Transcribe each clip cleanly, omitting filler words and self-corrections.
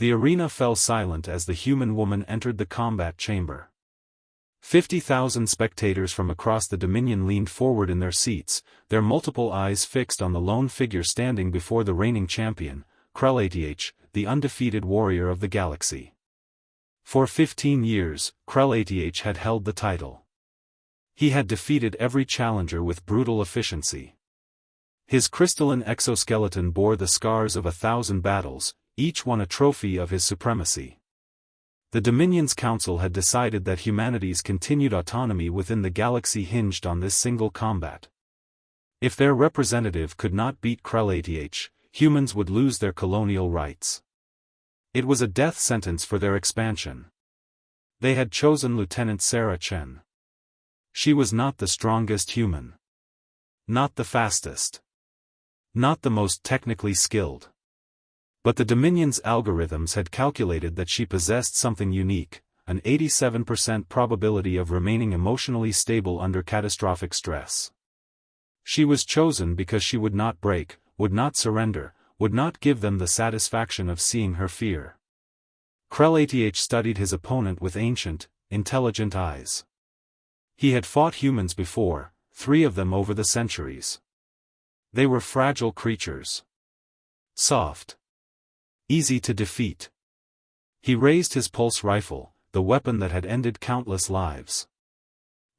The arena fell silent as the human woman entered the combat chamber. 50,000 spectators from across the Dominion leaned forward in their seats, their multiple eyes fixed on the lone figure standing before the reigning champion, Krell-ATH, the undefeated warrior of the galaxy. For 15 years, Krell-ATH had held the title. He had defeated every challenger with brutal efficiency. His crystalline exoskeleton bore the scars of 1,000 battles, each one a trophy of his supremacy. The Dominion's Council had decided that humanity's continued autonomy within the galaxy hinged on this single combat. If their representative could not beat Krell-ATH, humans would lose their colonial rights. It was a death sentence for their expansion. They had chosen Lieutenant Sarah Chen. She was not the strongest human. Not the fastest. Not the most technically skilled. But the Dominion's algorithms had calculated that she possessed something unique, an 87% probability of remaining emotionally stable under catastrophic stress. She was chosen because she would not break, would not surrender, would not give them the satisfaction of seeing her fear. Krell-ATH studied his opponent with ancient, intelligent eyes. He had fought humans before, 3 of them over the centuries. They were fragile creatures. Soft. Easy to defeat. He raised his pulse rifle, the weapon that had ended countless lives.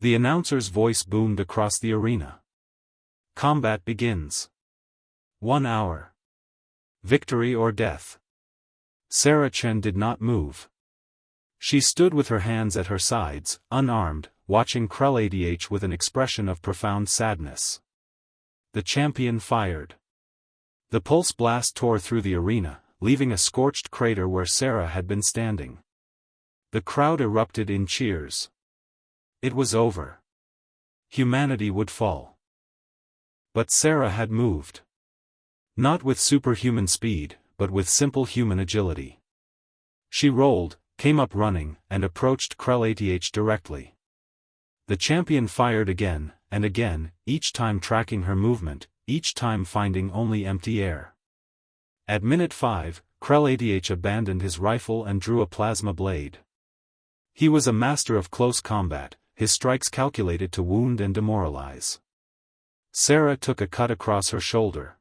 The announcer's voice boomed across the arena. Combat begins. 1 hour. Victory or death. Sarah Chen did not move. She stood with her hands at her sides, unarmed, watching Krell-ATH with an expression of profound sadness. The champion fired. The pulse blast tore through the arena, leaving a scorched crater where Sarah had been standing. The crowd erupted in cheers. It was over. Humanity would fall. But Sarah had moved. Not with superhuman speed, but with simple human agility. She rolled, came up running, and approached Krell-ATH directly. The champion fired again, and again, each time tracking her movement, each time finding only empty air. At minute 5, Krell-ATH abandoned his rifle and drew a plasma blade. He was a master of close combat, his strikes calculated to wound and demoralize. Sarah took a cut across her shoulder.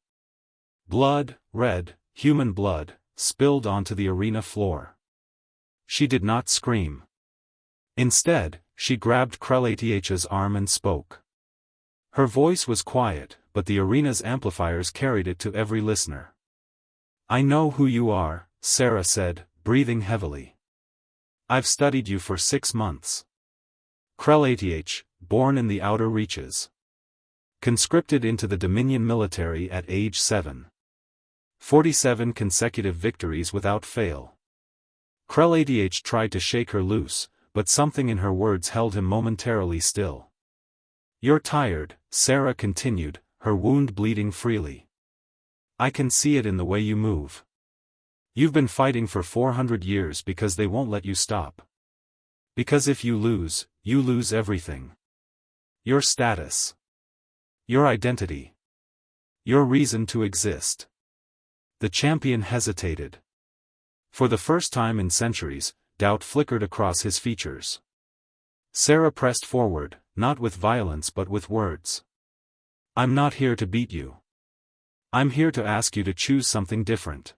Blood, red, human blood, spilled onto the arena floor. She did not scream. Instead, she grabbed Krell-ATH's arm and spoke. Her voice was quiet, but the arena's amplifiers carried it to every listener. "I know who you are," Sarah said, breathing heavily. "I've studied you for 6 months. Krell-ATH, born in the outer reaches. Conscripted into the Dominion military at age 7. 47 consecutive victories without fail." Krell-ATH tried to shake her loose, but something in her words held him momentarily still. "You're tired," Sarah continued, her wound bleeding freely. "I can see it in the way you move. You've been fighting for 400 years because they won't let you stop. Because if you lose everything. Your status. Your identity. Your reason to exist." The champion hesitated. For the first time in centuries, doubt flickered across his features. Sarah pressed forward, not with violence but with words. "I'm not here to beat you. I'm here to ask you to choose something different.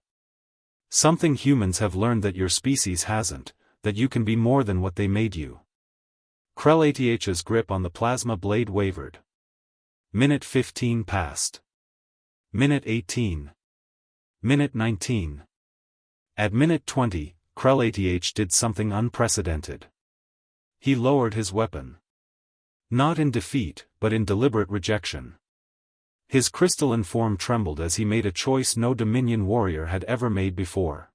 Something humans have learned that your species hasn't, that you can be more than what they made you." Krell-ATH's grip on the plasma blade wavered. Minute 15 passed. Minute 18. Minute 19. At minute 20, Krell-ATH did something unprecedented. He lowered his weapon. Not in defeat, but in deliberate rejection. His crystalline form trembled as he made a choice no Dominion warrior had ever made before.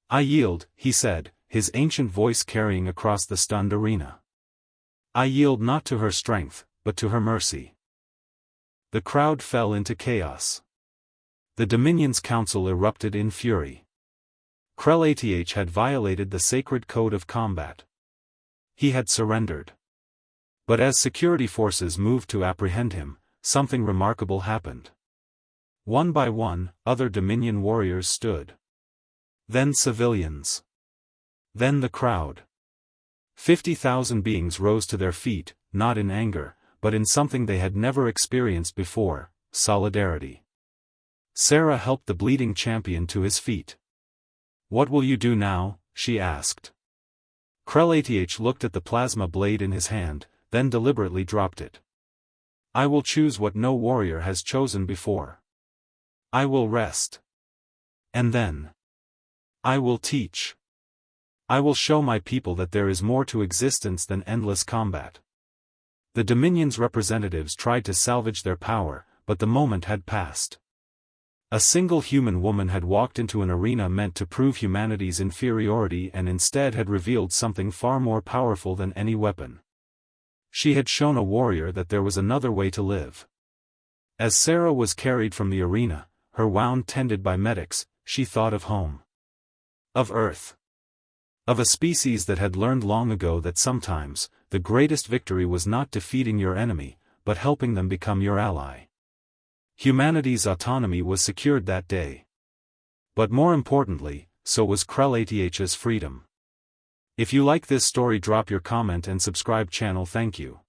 "I yield," he said, his ancient voice carrying across the stunned arena. "I yield not to her strength, but to her mercy." The crowd fell into chaos. The Dominion's Council erupted in fury. Krell-ATH had violated the sacred code of combat. He had surrendered. But as security forces moved to apprehend him, something remarkable happened. One by one, other Dominion warriors stood. Then civilians. Then the crowd. 50,000 beings rose to their feet, not in anger, but in something they had never experienced before: solidarity. Sarah helped the bleeding champion to his feet. "What will you do now?" she asked. Krell looked at the plasma blade in his hand, then deliberately dropped it. "I will choose what no warrior has chosen before. I will rest. And then I will teach. I will show my people that there is more to existence than endless combat." The Dominion's representatives tried to salvage their power, but the moment had passed. A single human woman had walked into an arena meant to prove humanity's inferiority and instead had revealed something far more powerful than any weapon. She had shown a warrior that there was another way to live. As Sarah was carried from the arena, her wound tended by medics, she thought of home. Of Earth. Of a species that had learned long ago that sometimes, the greatest victory was not defeating your enemy, but helping them become your ally. Humanity's autonomy was secured that day. But more importantly, so was Krell-ATH's freedom. If you like this story, drop your comment and subscribe channel. Thank you.